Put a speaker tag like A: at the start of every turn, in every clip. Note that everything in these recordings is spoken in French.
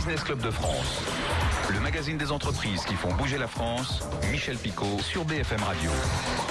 A: Business Club de France, le magazine des entreprises qui font bouger la France. Michel Picot sur BFM Radio.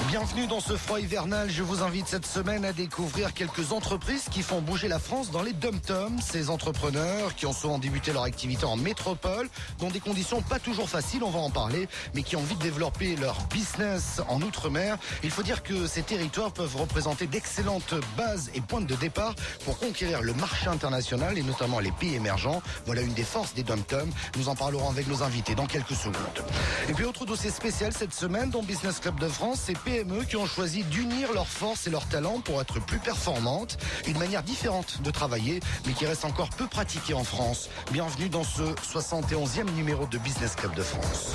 B: Bienvenue dans ce froid hivernal. Je vous invite cette semaine à découvrir quelques entreprises qui font bouger la France dans les dom-toms. Ces entrepreneurs qui ont souvent débuté leur activité en métropole, dans des conditions pas toujours faciles, on va en parler, mais qui ont envie de développer leur business en Outre-mer. Il faut dire que ces territoires peuvent représenter d'excellentes bases et pointes de départ pour conquérir le marché international et notamment les pays émergents. Voilà une des forces des dom-toms. Nous en parlerons avec nos invités dans quelques secondes. Et puis autre dossier spécial cette semaine dans Business Club de France, ces PME qui ont choisi d'unir leurs forces et leurs talents pour être plus performantes. Une manière différente de travailler, mais qui reste encore peu pratiquée en France. Bienvenue dans ce 71e numéro de Business Club de France.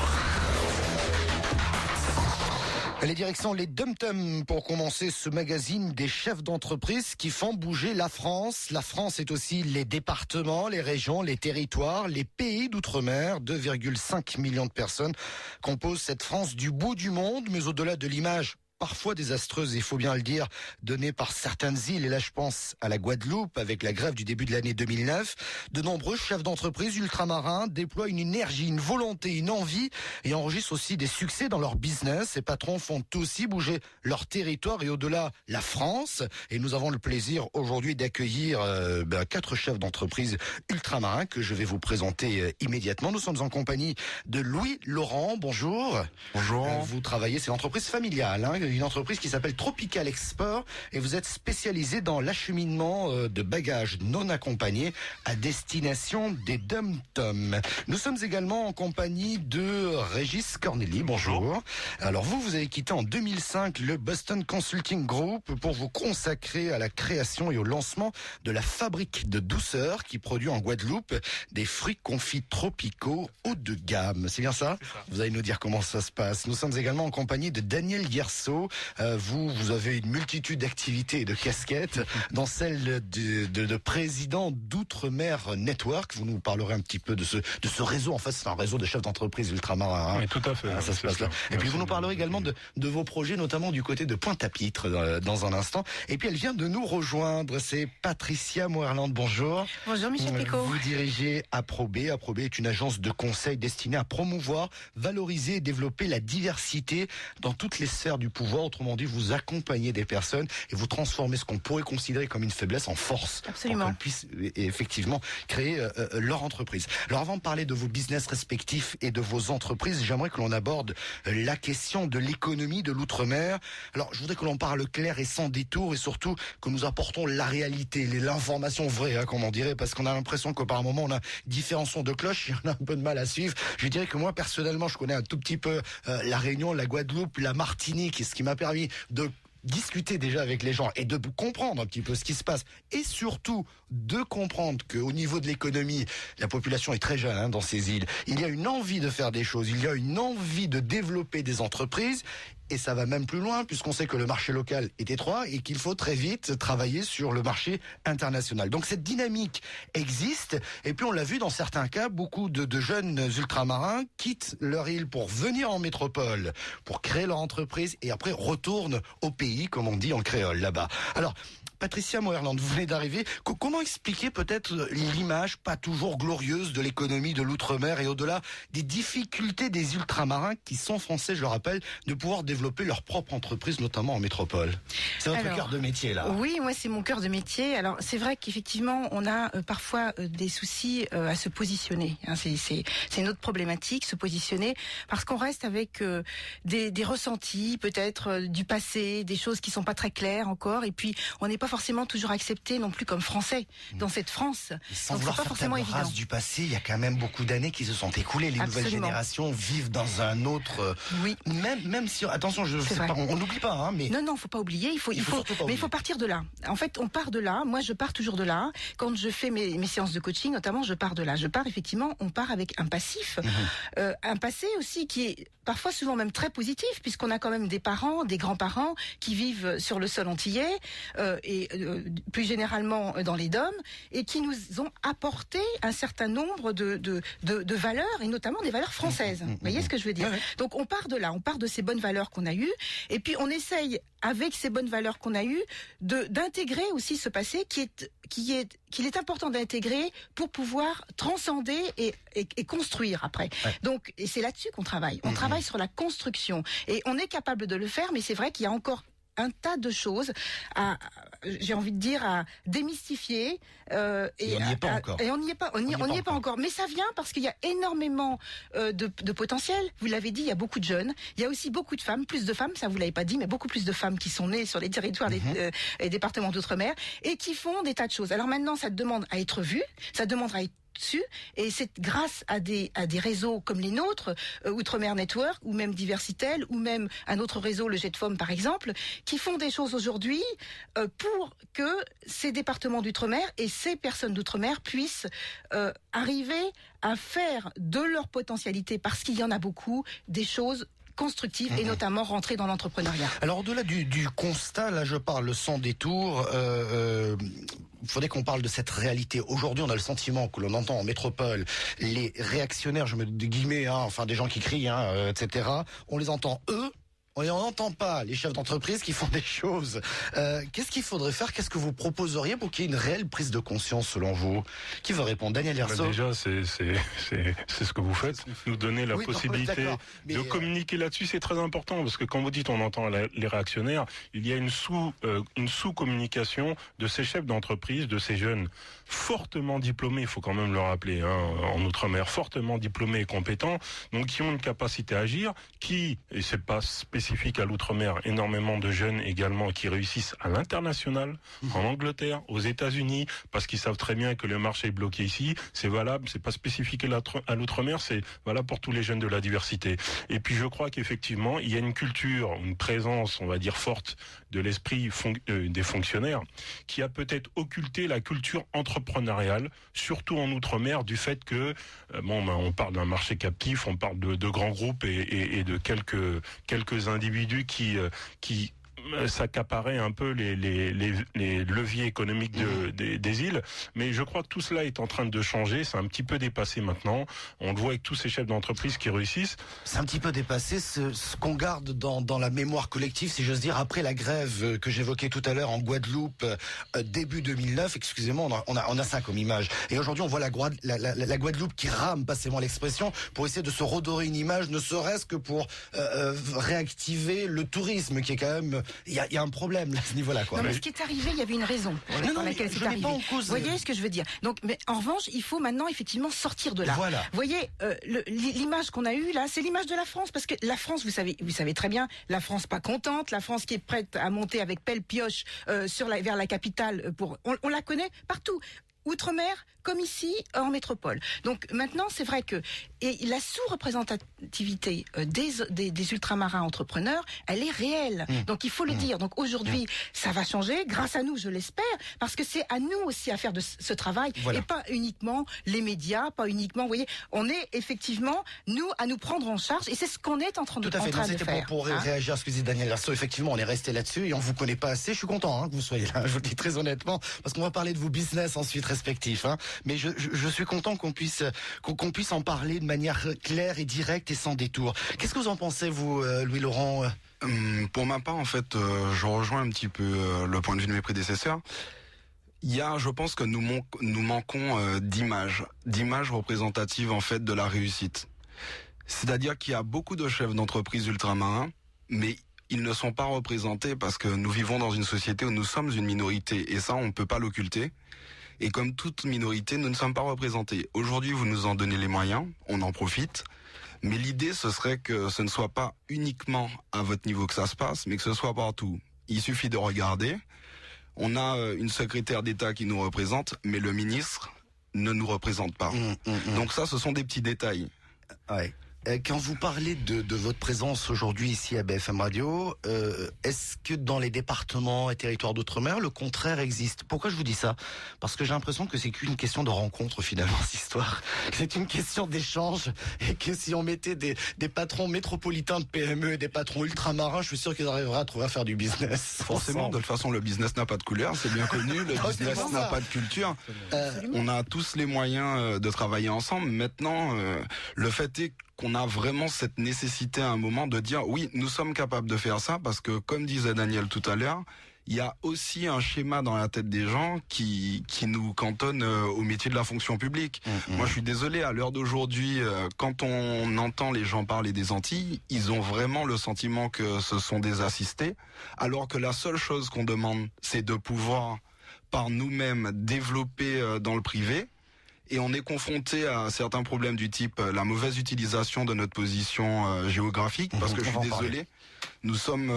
B: Les directions, les dom-toms pour commencer ce magazine des chefs d'entreprise qui font bouger la France. La France est aussi les départements, les régions, les territoires, les pays d'outre-mer. 2,5 millions de personnes composent cette France du bout du monde, mais au-delà de l'image parfois désastreuse, il faut bien le dire, donnée par certaines îles. Et là, je pense à la Guadeloupe, avec la grève du début de l'année 2009. De nombreux chefs d'entreprise ultramarins déploient une énergie, une volonté, une envie et enregistrent aussi des succès dans leur business. Ces patrons font aussi bouger leur territoire et au-delà la France. Et nous avons le plaisir aujourd'hui d'accueillir 4 chefs d'entreprise ultramarins que je vais vous présenter immédiatement. Nous sommes en compagnie de Louis Laurent. Bonjour.
C: Bonjour.
B: Vous travaillez, c'est l'entreprise familiale, une entreprise qui s'appelle Tropical Export et vous êtes spécialisé dans l'acheminement de bagages non accompagnés à destination des dom-toms. Nous sommes également en compagnie de Régis Corneli. Bonjour. Alors vous avez quitté en 2005 le Boston Consulting Group pour vous consacrer à la création et au lancement de la fabrique de douceur qui produit en Guadeloupe des fruits confits tropicaux haut de gamme. C'est bien ça? Vous allez nous dire comment ça se passe. Nous sommes également en compagnie de Daniel Guerceau. Vous avez une multitude d'activités et de casquettes, dans celle de président d'Outre-mer Network. Vous nous parlerez un petit peu de ce réseau. En fait, c'est un réseau de chefs d'entreprise ultramarins.
C: Oui, tout à fait.
B: Ça se passe là. Et puis vous nous parlerez également de vos projets, notamment du côté de Pointe-à-Pitre, dans un instant. Et puis elle vient de nous rejoindre. C'est Patricia Moerland. Bonjour.
D: Bonjour Michel Picot.
B: Vous dirigez Aprobé. Aprobé est une agence de conseil destinée à promouvoir, valoriser et développer la diversité dans toutes les sphères du pouvoir. Autrement dit, vous accompagnez des personnes et vous transformez ce qu'on pourrait considérer comme une faiblesse en force.
D: Absolument.
B: Pour qu'elles puissent effectivement créer leur entreprise. Alors avant de parler de vos business respectifs et de vos entreprises, j'aimerais que l'on aborde la question de l'économie de l'outre-mer. Alors je voudrais que l'on parle clair et sans détour et surtout que nous apportons la réalité, l'information vraie, comme on dirait, parce qu'on a l'impression que par moment on a différents sons de cloche et on a un peu de mal à suivre. Je dirais que moi personnellement je connais un tout petit peu la Réunion, la Guadeloupe, la Martinique, ce qui m'a permis de discuter déjà avec les gens et de comprendre un petit peu ce qui se passe et surtout de comprendre qu'au niveau de l'économie, la population est très jeune dans ces îles. Il y a une envie de faire des choses, il y a une envie de développer des entreprises. Et ça va même plus loin puisqu'on sait que le marché local est étroit et qu'il faut très vite travailler sur le marché international. Donc cette dynamique existe et puis on l'a vu dans certains cas, beaucoup de jeunes ultramarins quittent leur île pour venir en métropole, pour créer leur entreprise et après retournent au pays, comme on dit en créole là-bas. Alors, Patricia Moerland, vous venez d'arriver. Comment expliquer peut-être l'image pas toujours glorieuse de l'économie de l'outre-mer et au-delà des difficultés des ultramarins qui sont français, je le rappelle, de pouvoir développer leur propre entreprise, notamment en métropole? C'est votre cœur de métier, là.
D: Oui, moi c'est mon cœur de métier. Alors c'est vrai qu'effectivement on a parfois des soucis à se positionner. C'est une autre problématique, se positionner, parce qu'on reste avec des ressentis, peut-être du passé, des choses qui sont pas très claires encore, et puis on n'est pas forcément toujours accepté non plus comme français dans cette France.
B: Sans
D: donc
B: vouloir
D: c'est pas
B: faire
D: forcément
B: table rase
D: évident.
B: du passé, il y a quand même beaucoup d'années qui se sont écoulées. Les nouvelles
D: Absolument.
B: générations vivent dans un autre.
D: Oui.
B: Même si attention, on n'oublie pas, mais
D: Non, faut pas oublier. Il faut
B: surtout pas oublier.
D: il faut partir de là. En fait, on part de là. Moi, je pars toujours de là. Quand je fais mes séances de coaching, notamment, je pars de là. On part avec un passif, un passé aussi qui est parfois souvent même très positif, puisqu'on a quand même des parents, des grands-parents qui vivent sur le sol antillais, et plus généralement dans les DOM, et qui nous ont apporté un certain nombre de valeurs, et notamment des valeurs françaises. Vous voyez ce que je veux dire?
B: Ouais.
D: Donc on part de là, on part de ces bonnes valeurs qu'on a eues, et puis on essaye, avec ces bonnes valeurs qu'on a eues, d'intégrer aussi ce passé qu'il est important d'intégrer pour pouvoir transcender et construire après. Ouais. Donc, et c'est là-dessus qu'on travaille. On travaille sur la construction. Et on est capable de le faire, mais c'est vrai qu'il y a encore un tas de choses j'ai envie de dire, à démystifier.
B: Et on n'y est pas encore.
D: Et on n'y est pas, on n'y est pas encore. Mais ça vient parce qu'il y a énormément de potentiel. Vous l'avez dit, il y a beaucoup de jeunes. Il y a aussi beaucoup de femmes, plus de femmes, ça vous l'avez pas dit, mais beaucoup plus de femmes qui sont nées sur les territoires des départements d'outre-mer et qui font des tas de choses. Alors maintenant, ça demande à être vu, ça demande à être dessus, et c'est grâce à des réseaux comme les nôtres, Outre-mer Network, ou même Diversitel, ou même un autre réseau, le JetFom par exemple, qui font des choses aujourd'hui pour que ces départements d'outre-mer et ces personnes d'outre-mer puissent arriver à faire de leur potentialité, parce qu'il y en a beaucoup, des choses constructive et notamment rentrer dans l'entrepreneuriat.
B: Alors au-delà du constat, là je parle sans détour, il faudrait qu'on parle de cette réalité. Aujourd'hui, on a le sentiment que l'on entend en métropole les réactionnaires, je mets des guillemets, enfin des gens qui crient, etc. On les entend eux. Et on n'entend pas les chefs d'entreprise qui font des choses. Qu'est-ce qu'il faudrait faire? Qu'est-ce que vous proposeriez pour qu'il y ait une réelle prise de conscience selon vous? Qui veut répondre? Daniel Herso.
C: Déjà, c'est ce que vous faites. Nous donner la possibilité de communiquer là-dessus, c'est très important. Parce que quand vous dites on entend les réactionnaires, il y a une sous-communication de ces chefs d'entreprise, de ces jeunes fortement diplômés, il faut quand même le rappeler, en Outre-mer, fortement diplômés et compétents, donc qui ont une capacité à agir, et c'est pas spécifique à l'Outre-mer, énormément de jeunes également qui réussissent à l'international, en Angleterre, aux États-Unis, parce qu'ils savent très bien que le marché est bloqué ici. C'est valable, c'est pas spécifique à l'Outre-mer, c'est valable pour tous les jeunes de la diversité. Et puis je crois qu'effectivement, il y a une culture, une présence, on va dire forte, de l'esprit des fonctionnaires, qui a peut-être occulté la culture entrepreneuriale, surtout en Outre-mer, du fait que, on parle d'un marché captif, on parle de grands groupes et de quelques individus qui s'accaparer un peu les leviers économiques des îles, mais je crois que tout cela est en train de changer, c'est un petit peu dépassé maintenant, on le voit avec tous ces chefs d'entreprise qui réussissent.
B: C'est un petit peu dépassé, ce qu'on garde dans la mémoire collective, si j'ose dire, après la grève que j'évoquais tout à l'heure en Guadeloupe, début 2009, excusez-moi, on a ça comme image, et aujourd'hui on voit la Guadeloupe qui rame, passez-moi l'expression, pour essayer de se redorer une image, ne serait-ce que pour réactiver le tourisme, qui est quand même... Il y a un problème à ce niveau-là, quoi.
D: Non, mais ce qui est arrivé, il y avait une raison pour laquelle c'est arrivé. Vous voyez ce que je veux dire? Donc, mais en revanche, il faut maintenant effectivement sortir de là.
B: Voilà.
D: Vous voyez, l'image qu'on a eue là, c'est l'image de la France, parce que la France, vous savez très bien, la France pas contente, la France qui est prête à monter avec pelle pioche vers la capitale. On la connaît partout. Outre-mer, comme ici, en métropole. Donc maintenant, c'est vrai que la sous-représentativité des ultramarins entrepreneurs, elle est réelle. Donc il faut le dire. Donc aujourd'hui, ça va changer, grâce à nous, je l'espère, parce que c'est à nous aussi à faire de ce travail, et pas uniquement les médias, pas uniquement, vous voyez, on est effectivement, nous, à nous prendre en charge, et c'est ce qu'on est en train de faire.
B: Tout à fait, c'était pour réagir à ce que disait Daniel Herso. Effectivement, on est resté là-dessus, et on vous connaît pas assez. Je suis content que vous soyez là, je vous le dis très honnêtement, parce qu'on va parler de vos business ensuite respectifs. Mais je suis content qu'on puisse en parler de manière claire et directe et sans détour. Qu'est-ce que vous en pensez, vous, Louis-Laurent?
E: Pour ma part, en fait, je rejoins un petit peu le point de vue de mes prédécesseurs. Je pense que nous manquons d'images représentatives en fait de la réussite. C'est-à-dire qu'il y a beaucoup de chefs d'entreprise ultramarins, mais ils ne sont pas représentés parce que nous vivons dans une société où nous sommes une minorité, et ça, on ne peut pas l'occulter. Et comme toute minorité, nous ne sommes pas représentés. Aujourd'hui, vous nous en donnez les moyens, on en profite. Mais l'idée, ce serait que ce ne soit pas uniquement à votre niveau que ça se passe, mais que ce soit partout. Il suffit de regarder. On a une secrétaire d'État qui nous représente, mais le ministre ne nous représente pas. Donc ça, ce sont des petits détails.
B: Ouais. Quand vous parlez de votre présence aujourd'hui ici à BFM Radio, est-ce que dans les départements et territoires d'outre-mer, le contraire existe? Pourquoi je vous dis ça? Parce que j'ai l'impression que c'est qu'une question de rencontre finalement, cette histoire. C'est une question d'échange et que si on mettait des patrons métropolitains de PME et des patrons ultramarins, je suis sûr qu'ils arriveraient à trouver à faire du business.
E: Forcément, de toute façon, le business n'a pas de couleur, c'est bien connu. Le business n'a pas de culture. On a tous les moyens de travailler ensemble. Maintenant, le fait est qu'on a vraiment cette nécessité à un moment de dire oui, nous sommes capables de faire ça parce que, comme disait Daniel tout à l'heure, il y a aussi un schéma dans la tête des gens qui nous cantonne au métier de la fonction publique. Moi, je suis désolé, à l'heure d'aujourd'hui, quand on entend les gens parler des Antilles, ils ont vraiment le sentiment que ce sont des assistés, alors que la seule chose qu'on demande, c'est de pouvoir, par nous-mêmes, développer dans le privé. Et on est confronté à certains problèmes du type la mauvaise utilisation de notre position géographique, parce que je suis désolé, nous sommes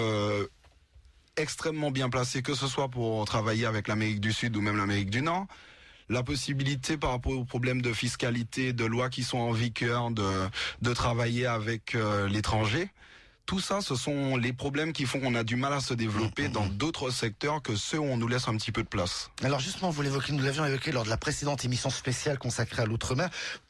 E: extrêmement bien placés, que ce soit pour travailler avec l'Amérique du Sud ou même l'Amérique du Nord. La possibilité par rapport aux problèmes de fiscalité, de lois qui sont en vigueur, de travailler avec l'étranger. Tout ça, ce sont les problèmes qui font qu'on a du mal à se développer dans d'autres secteurs que ceux où on nous laisse un petit peu de place.
B: Alors justement, vous l'évoquez, nous l'avions évoqué lors de la précédente émission spéciale consacrée à l'outre-mer.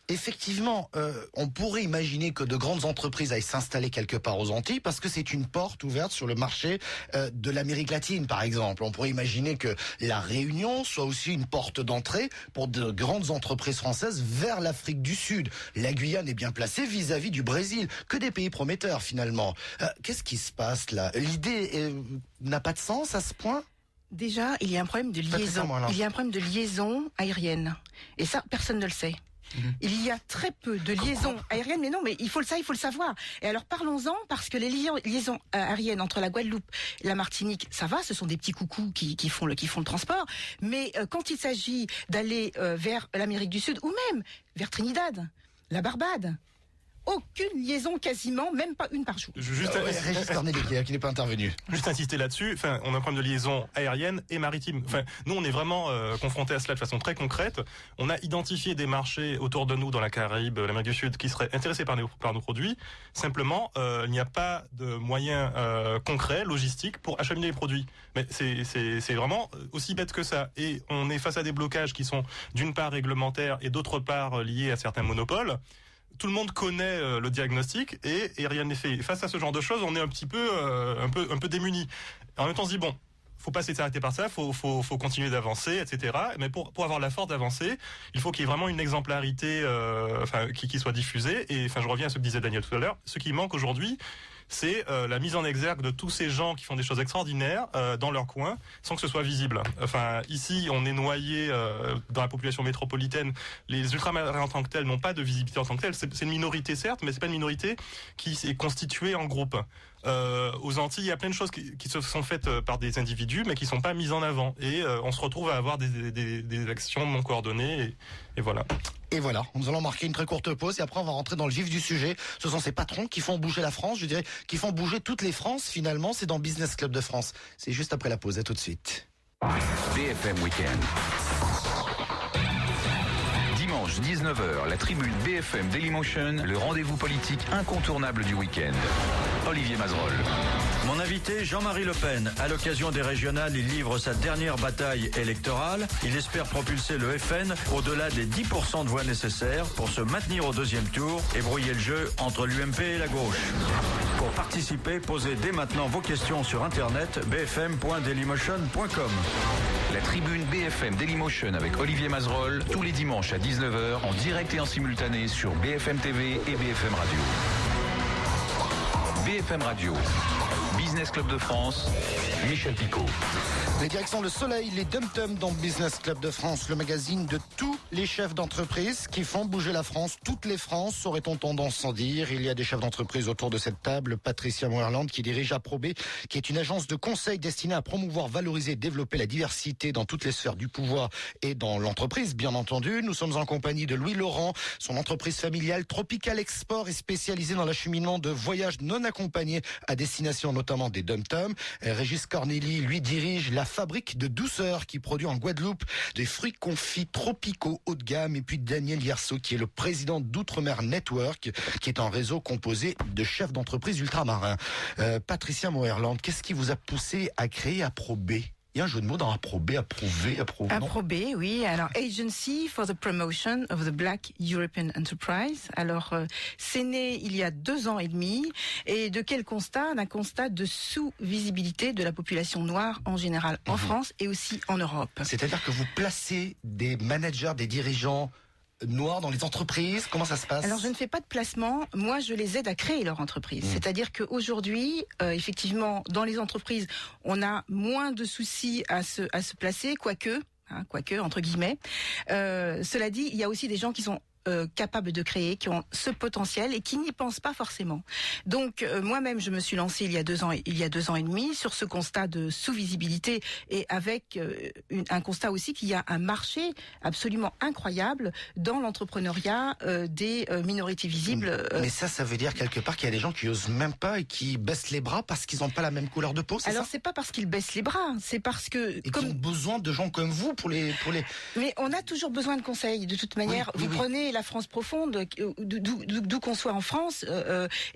B: Effectivement, on pourrait imaginer que de grandes entreprises aillent s'installer quelque part aux Antilles parce que c'est une porte ouverte sur le marché de l'Amérique latine, par exemple. On pourrait imaginer que la Réunion soit aussi une porte d'entrée pour de grandes entreprises françaises vers l'Afrique du Sud. La Guyane est bien placée vis-à-vis du Brésil, que des pays prometteurs finalement. Qu'est-ce qui se passe là? L'idée n'a pas de sens à ce point?
D: Déjà, il y a un problème de liaison. Il y a un problème de liaison aérienne. Et ça, personne ne le sait. Il y a très peu de liaisons aériennes, mais non, mais il faut le savoir. Et alors parlons-en, parce que les liaisons aériennes entre la Guadeloupe et la Martinique, ça va, ce sont des petits coucous qui font le transport. Mais quand il s'agit d'aller vers l'Amérique du Sud ou même vers Trinidad, la Barbade, aucune liaison quasiment, même pas une par jour.
B: Régis Corneille qui n'est pas intervenu.
F: Juste insister là-dessus, on a un problème de liaison aérienne et maritime. Nous on est vraiment confrontés à cela de façon très concrète. On a identifié des marchés autour de nous dans la Caraïbe, l'Amérique du Sud, qui seraient intéressés par nos produits. Simplement, il n'y a pas de moyens concrets, logistiques, pour acheminer les produits. Mais c'est vraiment aussi bête que ça. Et on est face à des blocages qui sont d'une part réglementaires et d'autre part liés à certains monopoles. Tout le monde connaît le diagnostic et rien n'est fait. Face à ce genre de choses, on est un peu démunis. En même temps, on se dit bon, faut pas s'arrêter par ça, faut continuer d'avancer, etc. Mais pour avoir la force d'avancer, il faut qu'il y ait vraiment une exemplarité, qui soit diffusée. Et je reviens à ce que disait Daniel tout à l'heure. Ce qui manque aujourd'hui, c'est la mise en exergue de tous ces gens qui font des choses extraordinaires dans leur coin, sans que ce soit visible. Ici, on est noyé dans la population métropolitaine. Les ultramarins en tant que tels n'ont pas de visibilité en tant que tels. C'est une minorité, certes, mais c'est pas une minorité qui est constituée en groupe. Aux Antilles, il y a plein de choses qui se sont faites par des individus, mais qui sont pas mises en avant. Et on se retrouve à avoir des actions non coordonnées. Et voilà.
B: Et voilà, nous allons marquer une très courte pause et après on va rentrer dans le vif du sujet. Ce sont ces patrons qui font bouger la France, je dirais, qui font bouger toutes les Frances finalement. C'est dans Business Club de France. C'est juste après la pause, à tout de suite.
A: BFM Weekend. Dimanche 19h, la tribune BFM Dailymotion, le rendez-vous politique incontournable du week-end. Olivier Mazerolle.
G: Mon invité, Jean-Marie Le Pen. À l'occasion des régionales, il livre sa dernière bataille électorale. Il espère propulser le FN au-delà des 10% de voix nécessaires pour se maintenir au deuxième tour et brouiller le jeu entre l'UMP et la gauche. Pour participer, posez dès maintenant vos questions sur internet bfm.dailymotion.com.
A: La tribune BFM Dailymotion avec Olivier Mazerolle, tous les dimanches à 19h en direct et en simultané sur BFM TV et BFM Radio. BFM Radio, Business Club de France, Michel Picot.
B: Les directions Le Soleil, les Dum-Dum dans Business Club de France, le magazine de tous les chefs d'entreprise qui font bouger la France. Toutes les Frances, aurait-on tendance sans dire. Il y a des chefs d'entreprise autour de cette table. Patricia Moerland qui dirige Aprobé, qui est une agence de conseil destinée à promouvoir, valoriser, développer la diversité dans toutes les sphères du pouvoir et dans l'entreprise, bien entendu. Nous sommes en compagnie de Louis Laurent. Son entreprise familiale Tropical Export est spécialisée dans l'acheminement de voyages non accompagnés à destination notamment des Dum-Tums. Régis Cornély, lui, dirige la fabrique de douceur qui produit en Guadeloupe des fruits confits tropicaux haut de gamme. Et puis Daniel Yerso, qui est le président d'Outre-mer Network, qui est un réseau composé de chefs d'entreprise ultramarins. Patricia Moerland, qu'est-ce qui vous a poussé à créer Aprobé? Il y a un jeu de mots dans Aprobé, approuvé, approuvé.
D: Aprobé, oui. Alors, Agency for the Promotion of the Black European Enterprise. Alors, c'est né il y a 2 ans et demi. Et de quel constat? D'un constat de sous-visibilité de la population noire en général en France et aussi en Europe.
B: C'est-à-dire que vous placez des managers, des dirigeants noirs dans les entreprises. Comment ça se passe?
D: Alors, je ne fais pas de placement. Moi, je les aide à créer leur entreprise. C'est-à-dire qu'aujourd'hui, effectivement, dans les entreprises, on a moins de soucis à se placer, quoique, entre guillemets. Cela dit, il y a aussi des gens qui sont capables de créer, qui ont ce potentiel et qui n'y pensent pas forcément. Donc moi-même, je me suis lancée il y a 2 ans et demi sur ce constat de sous-visibilité et avec un constat aussi qu'il y a un marché absolument incroyable dans l'entrepreneuriat des minorités visibles.
B: Mais ça veut dire quelque part qu'il y a des gens qui osent même pas et qui baissent les bras parce qu'ils n'ont pas la même couleur de peau, c'est ça?
D: Alors c'est pas parce qu'ils baissent les bras, c'est parce que
B: et qu'ils ont besoin de gens comme vous pour les.
D: Mais on a toujours besoin de conseils. De toute manière, vous prenez la France profonde, d'où qu'on soit en France,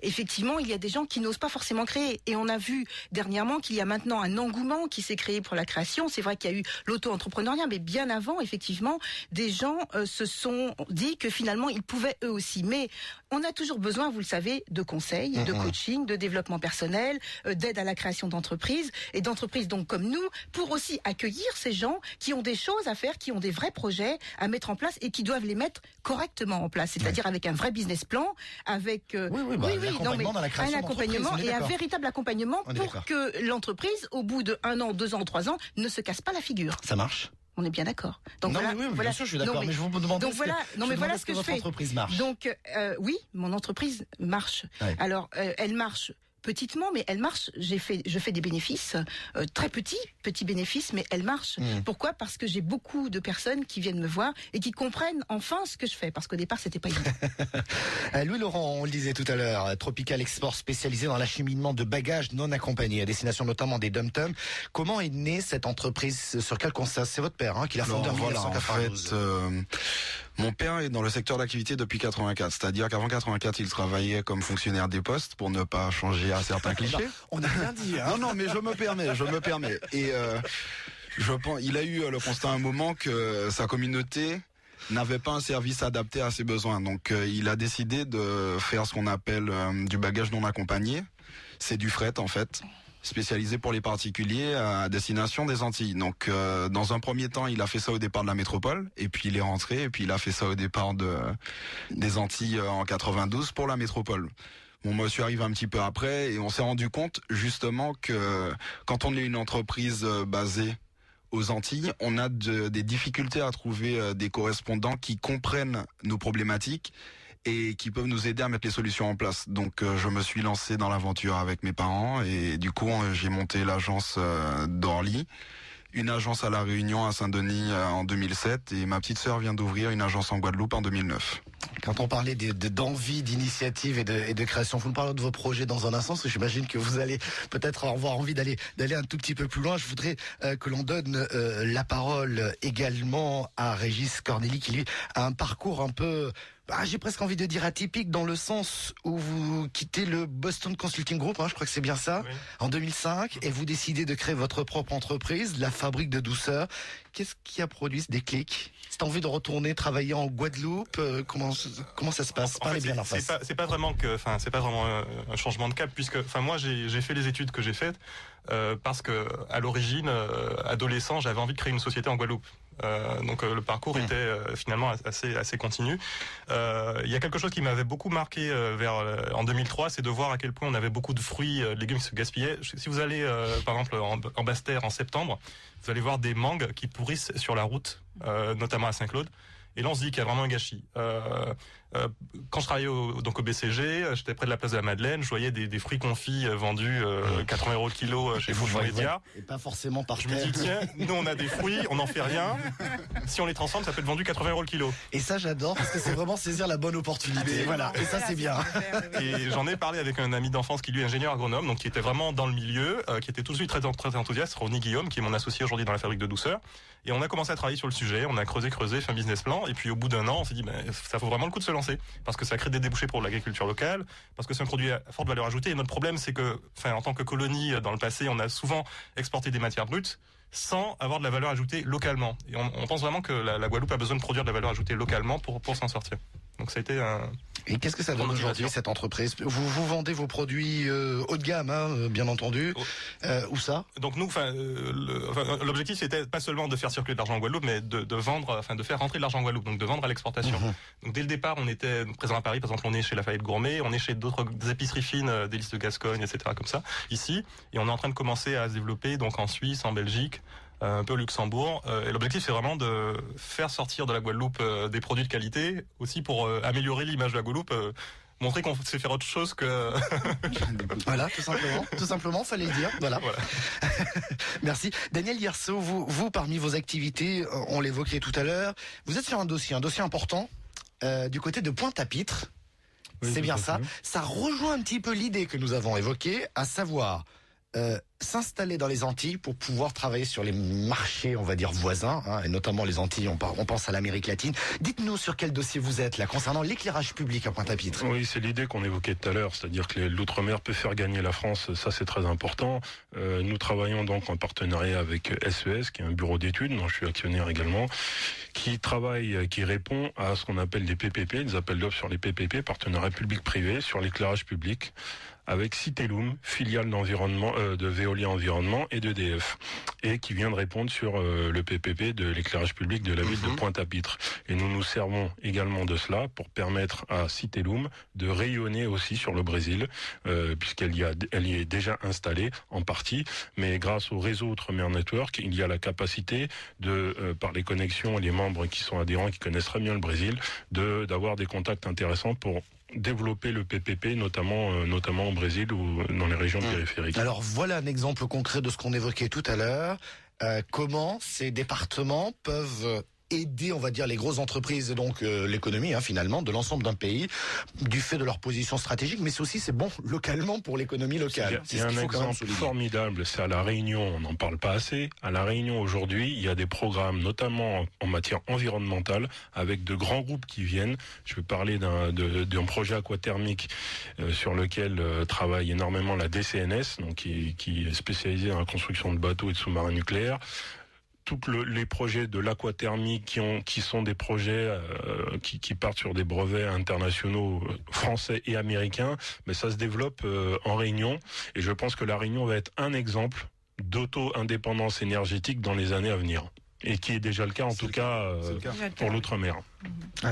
D: effectivement, il y a des gens qui n'osent pas forcément créer. Et on a vu dernièrement qu'il y a maintenant un engouement qui s'est créé pour la création. C'est vrai qu'il y a eu l'auto-entrepreneuriat, mais bien avant, effectivement, des gens se sont dit que finalement, ils pouvaient eux aussi. Mais on a toujours besoin, vous le savez, de conseils, de coaching, de développement personnel, d'aide à la création d'entreprises, et d'entreprises donc comme nous, pour aussi accueillir ces gens qui ont des choses à faire, qui ont des vrais projets à mettre en place et qui doivent les mettre correctement en place, c'est-à-dire avec un vrai business plan, avec
B: dans la création
D: un accompagnement et un véritable accompagnement pour que l'entreprise, au bout de 1 an, 2 ans, 3 ans, ne se casse pas la figure.
B: Ça marche?
D: On est bien d'accord. Donc
B: non,
D: voilà,
B: bien sûr, je suis d'accord. Mais je vous demande
D: voilà ce que je fais.
B: Votre entreprise marche.
D: Donc oui, mon entreprise marche. Ouais. Alors elle marche petitement, mais elle marche. Je fais des bénéfices très petits bénéfices, mais elle marche. Pourquoi? Parce que j'ai beaucoup de personnes qui viennent me voir et qui comprennent enfin ce que je fais. Parce qu'au départ, c'était pas évident.
B: Louis Laurent, on le disait tout à l'heure, Tropical Export spécialisé dans l'acheminement de bagages non accompagnés à destination notamment des Dum-Tums. Comment est née cette entreprise? Sur quel constat? C'est votre père qui l'a fondée en 1992.
E: Mon père est dans le secteur d'activité depuis 84, c'est-à-dire qu'avant 84, il travaillait comme fonctionnaire des postes pour ne pas changer à certains clichés.
B: On n'a rien dit.
E: Non, mais je me permets. Et je pense, il a eu le constat à un moment que sa communauté n'avait pas un service adapté à ses besoins. Donc il a décidé de faire ce qu'on appelle du bagage non accompagné. C'est du fret en fait, spécialisé pour les particuliers à destination des Antilles. Donc dans un premier temps, il a fait ça au départ de la métropole, et puis il est rentré, et puis il a fait ça au départ des Antilles en 92 pour la métropole. Mon monsieur arrive un petit peu après, et on s'est rendu compte justement que quand on est une entreprise basée aux Antilles, on a des difficultés à trouver des correspondants qui comprennent nos problématiques et qui peuvent nous aider à mettre les solutions en place. Donc je me suis lancé dans l'aventure avec mes parents, et du coup j'ai monté l'agence d'Orly, une agence à La Réunion, à Saint-Denis en 2007, et ma petite sœur vient d'ouvrir une agence en Guadeloupe en 2009.
B: Quand on parlait d'envie, d'initiative et de création, vous nous parlez de vos projets dans un instant, parce que j'imagine que vous allez peut-être avoir envie d'aller un tout petit peu plus loin. Je voudrais que l'on donne la parole également à Régis Cornély, qui lui a un parcours un peu... j'ai presque envie de dire atypique, dans le sens où vous quittez le Boston Consulting Group, je crois que c'est bien ça, oui, en 2005, et vous décidez de créer votre propre entreprise, la fabrique de douceur. Qu'est-ce qui a produit ce déclic? C'est envie de retourner travailler en Guadeloupe? Comment ça se passe? Parlez bien en face.
F: C'est pas vraiment un changement de cap, puisque moi j'ai fait les études que j'ai faites parce que à l'origine, adolescent, j'avais envie de créer une société en Guadeloupe. Donc le parcours était finalement assez continu. Il y a quelque chose qui m'avait beaucoup marqué en 2003, c'est de voir à quel point on avait beaucoup de fruits, de légumes qui se gaspillaient. Si vous allez par exemple en Basse-Terre en septembre, vous allez voir des mangues qui pourrissent sur la route, notamment à Saint-Claude. Et là, on se dit qu'il y a vraiment un gâchis. Quand je travaillais au BCG, j'étais près de la place de la Madeleine, je voyais des fruits confits vendus 80 € le kilo chez Fauchon Média.
B: Et pas forcément par
F: Je me dis, tiens, nous on a des fruits, on n'en fait rien. Si on les transforme, ça peut être vendu 80 € le kilo.
B: Et ça, j'adore, parce que c'est vraiment saisir la bonne opportunité. Voilà, et ça, c'est bien.
F: Et j'en ai parlé avec un ami d'enfance qui lui est ingénieur agronome, donc qui était vraiment dans le milieu, qui était tout de suite très enthousiaste, Ronny Guillaume, qui est mon associé aujourd'hui dans la fabrique de douceur. Et on a commencé à travailler sur le sujet, on a creusé, fait un business plan, et puis au bout d'un an, on s'est dit, ça vaut vraiment le coup de se lancer, parce que ça crée des débouchés pour l'agriculture locale, parce que c'est un produit à forte valeur ajoutée. Et notre problème, c'est que, en tant que colonie, dans le passé, on a souvent exporté des matières brutes sans avoir de la valeur ajoutée localement. Et on pense vraiment que la Guadeloupe a besoin de produire de la valeur ajoutée localement pour s'en sortir. Donc ça a été un...
B: Et qu'est-ce que ça donne aujourd'hui, cette entreprise? Vous vendez vos produits haut de gamme, hein, bien entendu. Où ça?
F: Donc nous, l'objectif c'était pas seulement de faire circuler de l'argent en Guadeloupe, mais de vendre, de faire rentrer de l'argent en Guadeloupe, donc de vendre à l'exportation. Donc dès le départ, on était présent à Paris, par exemple, on est chez Lafayette Gourmet, on est chez d'autres épiceries fines, Délices de Gascogne, etc. comme ça, ici, et on est en train de commencer à se développer donc en Suisse, en Belgique, un peu au Luxembourg. Et l'objectif, c'est vraiment de faire sortir de la Guadeloupe des produits de qualité, aussi pour améliorer l'image de la Guadeloupe, montrer qu'on sait faire autre chose que...
B: Voilà, tout simplement, fallait le dire. Voilà. Merci. Daniel Yerceau, vous, parmi vos activités, on l'évoquait tout à l'heure, vous êtes sur un dossier important, du côté de Pointe-à-Pitre. Oui, c'est bien ça. Ça rejoint un petit peu l'idée que nous avons évoquée, à savoir... s'installer dans les Antilles pour pouvoir travailler sur les marchés, on va dire, voisins, hein, et notamment les Antilles, on pense à l'Amérique latine. Dites-nous sur quel dossier vous êtes, là, concernant l'éclairage public à Pointe-à-Pitre.
C: Oui, c'est l'idée qu'on évoquait tout à l'heure, c'est-à-dire que l'outre-mer peut faire gagner la France, ça c'est très important. Nous travaillons donc en partenariat avec SES, qui est un bureau d'études, dont je suis actionnaire également, qui répond à ce qu'on appelle des PPP, des appels d'offres sur les PPP, partenariat public-privé, sur l'éclairage public, avec Citelum, filiale d'environnement, de Veolia Environnement et d'EDF, et qui vient de répondre sur le PPP de l'éclairage public de la ville de Pointe-à-Pitre. Et nous nous servons également de cela pour permettre à Citelum de rayonner aussi sur le Brésil, puisqu'elle y est déjà installée en partie, mais grâce au réseau Outre-mer Network, il y a la capacité de, par les connexions et les membres qui sont adhérents, qui connaissent très bien le Brésil, d'avoir des contacts intéressants pour développer le PPP, notamment au Brésil ou dans les régions périphériques.
B: Alors voilà un exemple concret de ce qu'on évoquait tout à l'heure. Comment ces départements peuvent aider, on va dire, les grosses entreprises et donc l'économie, finalement, de l'ensemble d'un pays, du fait de leur position stratégique, mais c'est bon localement pour l'économie locale.
C: Il y a un exemple formidable, c'est à La Réunion, on n'en parle pas assez. À La Réunion, aujourd'hui, il y a des programmes, notamment en matière environnementale, avec de grands groupes qui viennent. Je vais parler d'un projet aquathermique sur lequel travaille énormément la DCNS, donc qui est spécialisée dans la construction de bateaux et de sous-marins nucléaires. Tous les projets de l'aquathermie qui sont des projets qui partent sur des brevets internationaux français et américains, mais ça se développe en Réunion, et je pense que la Réunion va être un exemple d'auto-indépendance énergétique dans les années à venir. Et qui est déjà le cas, en tout cas, pour l'outre-mer.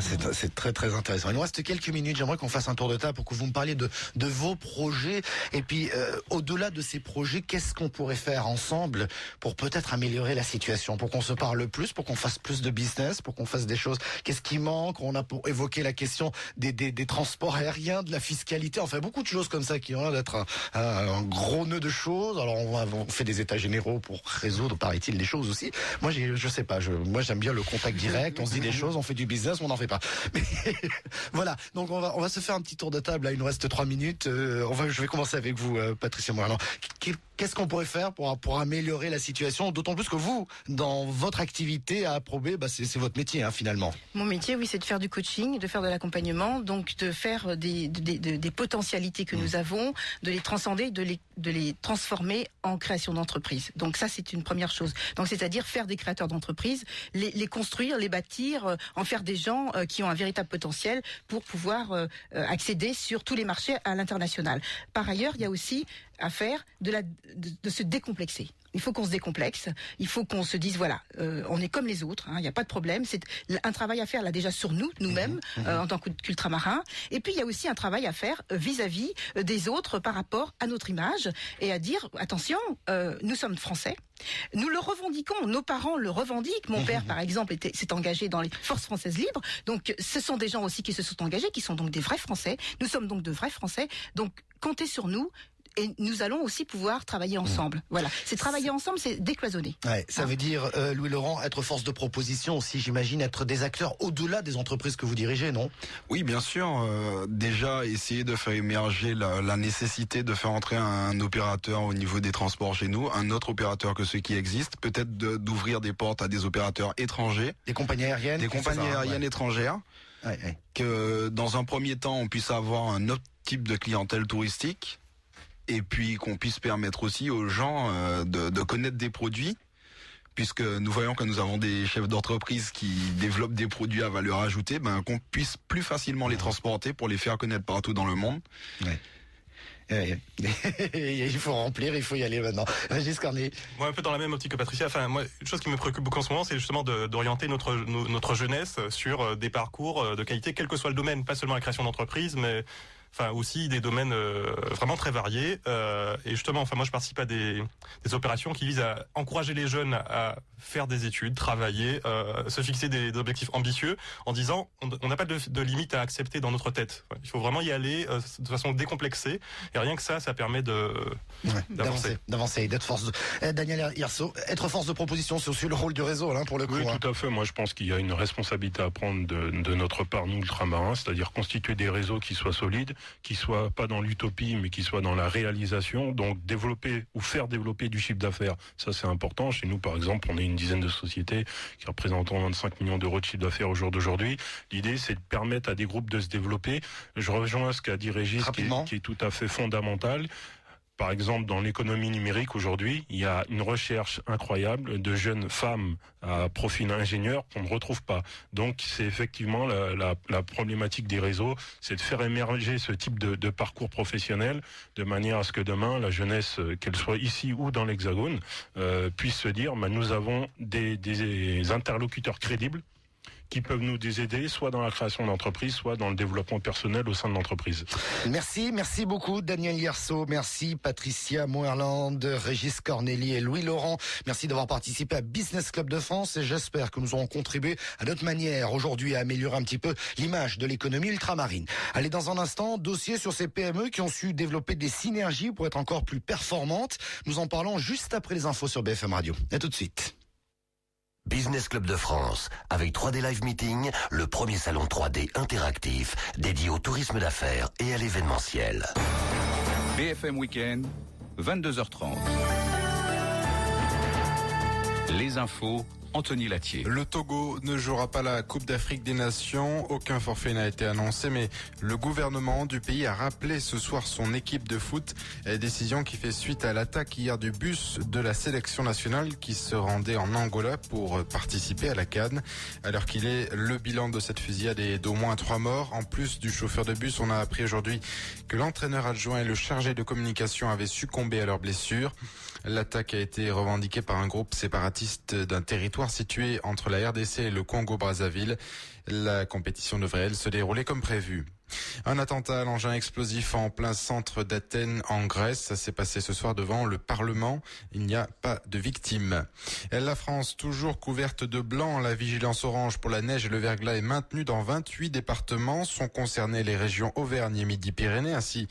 B: C'est très très intéressant. Il nous reste quelques minutes, j'aimerais qu'on fasse un tour de table pour que vous me parliez de vos projets. Et puis, au-delà de ces projets, qu'est-ce qu'on pourrait faire ensemble pour peut-être améliorer la situation, pour qu'on se parle plus, pour qu'on fasse plus de business, pour qu'on fasse des choses. Qu'est-ce qui manque? On a évoqué la question des transports aériens, de la fiscalité, enfin beaucoup de choses comme ça qui ont l'air d'être un gros nœud de choses. Alors on fait des états généraux pour résoudre, paraît-il, des choses aussi. Moi, je sais pas, moi j'aime bien le contact direct, on se dit des choses, on fait du business, on n'en fait pas. Mais voilà, donc on va se faire un petit tour de table, là, il nous reste 3 minutes. Je vais commencer avec vous, Patricia Moirand. Qu'est-ce qu'on pourrait faire pour améliorer la situation, d'autant plus que vous, dans votre activité à Aprobé, c'est votre métier, finalement.
D: Mon métier, oui, c'est de faire du coaching, de faire de l'accompagnement, donc de faire des potentialités que nous avons, de les transcender, de les transformer en création d'entreprise. Donc ça, c'est une première chose. Donc c'est-à-dire faire des créateurs d'entreprises, les construire, les bâtir, en faire des gens qui ont un véritable potentiel pour pouvoir accéder sur tous les marchés à l'international. Par ailleurs, il y a aussi à faire de se décomplexer. Il faut qu'on se décomplexe. Il faut qu'on se dise voilà, on est comme les autres. Il n'y a pas de problème. C'est un travail à faire là déjà sur nous-mêmes en tant qu'ultramarins. Et puis il y a aussi un travail à faire vis-à-vis des autres par rapport à notre image et à dire attention, nous sommes français. Nous le revendiquons, nos parents le revendiquent. Mon père, par exemple, s'est engagé dans les Forces françaises libres. Donc, ce sont des gens aussi qui se sont engagés, qui sont donc des vrais Français. Nous sommes donc de vrais Français. Donc, comptez sur nous. Et nous allons aussi pouvoir travailler ensemble. Voilà. C'est travailler ensemble, c'est décloisonner.
B: Ouais, ça veut dire, Louis Laurent, être force de proposition aussi, j'imagine, être des acteurs au-delà des entreprises que vous dirigez, non?
E: Oui, bien sûr. Déjà, essayer de faire émerger la nécessité de faire entrer un opérateur au niveau des transports chez nous, un autre opérateur que ceux qui existent, peut-être d'ouvrir des portes à des opérateurs étrangers.
B: Des compagnies aériennes.
E: Des compagnies aériennes étrangères.
B: Ouais.
E: Que dans un premier temps, on puisse avoir un autre type de clientèle touristique. Et puis qu'on puisse permettre aussi aux gens de connaître des produits, puisque nous voyons que nous avons des chefs d'entreprise qui développent des produits à valeur ajoutée, qu'on puisse plus facilement les transporter pour les faire connaître partout dans le monde.
B: Ouais. Il faut remplir, il faut y aller maintenant. Régis Cornet.
F: Moi, un peu dans la même optique que Patricia. Enfin, moi, une chose qui me préoccupe beaucoup en ce moment, c'est justement d'orienter notre jeunesse sur des parcours de qualité, quel que soit le domaine, pas seulement la création d'entreprises, mais enfin aussi des domaines vraiment très variés. Et justement, enfin moi je participe à des opérations qui visent à encourager les jeunes à faire des études, travailler, se fixer des objectifs ambitieux, en disant on n'a pas de limite à accepter dans notre tête. Il faut vraiment y aller de façon décomplexée. Et rien que ça permet
B: d'avancer, d'être force. Daniel Hirso, être force de proposition, c'est aussi le rôle du réseau, là, pour le coup.
C: Oui, tout à fait. Moi, je pense qu'il y a une responsabilité à prendre de notre part, nous, ultramarins, c'est-à-dire constituer des réseaux qui soient solides, qui soient pas dans l'utopie, mais qui soient dans la réalisation. Donc, développer ou faire développer du chiffre d'affaires, ça, c'est important. Chez nous, par exemple, on est une dizaine de sociétés qui représentent 25 millions d'euros de chiffre d'affaires au jour d'aujourd'hui. L'idée, c'est de permettre à des groupes de se développer. Je rejoins ce qu'a dit Régis, qui est tout à fait fondamental. Par exemple, dans l'économie numérique aujourd'hui, il y a une recherche incroyable de jeunes femmes à profil ingénieur qu'on ne retrouve pas. Donc, c'est effectivement la problématique des réseaux, c'est de faire émerger ce type de parcours professionnel de manière à ce que demain, la jeunesse, qu'elle soit ici ou dans l'Hexagone, puisse se dire, nous avons des interlocuteurs crédibles qui peuvent nous aider, soit dans la création d'entreprise, soit dans le développement personnel au sein de l'entreprise.
B: Merci beaucoup Daniel Hirso, merci Patricia Moerland, Régis Corneli et Louis Laurent. Merci d'avoir participé à Business Club de France et j'espère que nous aurons contribué à notre manière aujourd'hui à améliorer un petit peu l'image de l'économie ultramarine. Allez, dans un instant, dossier sur ces PME qui ont su développer des synergies pour être encore plus performantes. Nous en parlons juste après les infos sur BFM Radio. À tout de suite.
H: Business Club de France, avec 3D Live Meeting, le premier salon 3D interactif dédié au tourisme d'affaires et à l'événementiel.
A: BFM Weekend, 22h30. Les infos, Anthony Latier.
I: Le Togo ne jouera pas la Coupe d'Afrique des Nations. Aucun forfait n'a été annoncé, mais le gouvernement du pays a rappelé ce soir son équipe de foot. Décision qui fait suite à l'attaque hier du bus de la sélection nationale qui se rendait en Angola pour participer à la CAN. Alors qu'il est, le bilan de cette fusillade est d'au moins 3 morts. En plus du chauffeur de bus, on a appris aujourd'hui que l'entraîneur adjoint et le chargé de communication avaient succombé à leurs blessures. L'attaque a été revendiquée par un groupe séparatiste d'un territoire situé entre la RDC et le Congo-Brazzaville. La compétition devrait, elle, se dérouler comme prévu. Un attentat à l'engin explosif en plein centre d'Athènes en Grèce. Ça s'est passé ce soir devant le Parlement. Il n'y a pas de victimes. La France, toujours couverte de blanc. La vigilance orange pour la neige et le verglas est maintenue dans 28 départements. Sont concernés les régions Auvergne et Midi-Pyrénées, ainsi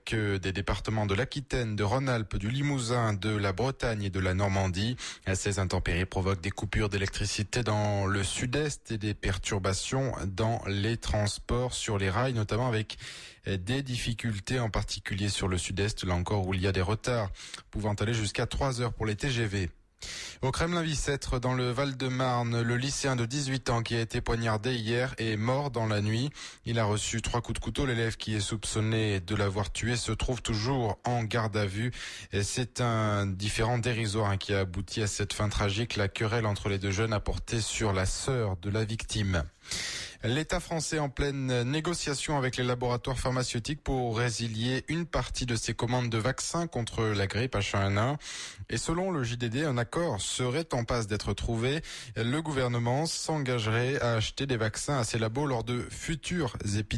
I: que des départements de l'Aquitaine, de Rhône-Alpes, du Limousin, de la Bretagne et de la Normandie. Ces intempéries provoquent des coupures d'électricité dans le sud-est et des perturbations dans les transports sur les rails, notamment avec des difficultés, en particulier sur le sud-est, là encore où il y a des retards, pouvant aller jusqu'à 3 heures pour les TGV. Au Kremlin-Bicêtre, dans le Val-de-Marne, le lycéen de 18 ans qui a été poignardé hier est mort dans la nuit. Il a reçu 3 coups de couteau. L'élève qui est soupçonné de l'avoir tué se trouve toujours en garde à vue. Et c'est un différend dérisoire qui a abouti à cette fin tragique. La querelle entre les deux jeunes a porté sur la sœur de la victime. L'État français en pleine négociation avec les laboratoires pharmaceutiques pour résilier une partie de ses commandes de vaccins contre la grippe H1N1. Et selon le JDD, un accord serait en passe d'être trouvé. Le gouvernement s'engagerait à acheter des vaccins à ces labos lors de futures épidémies.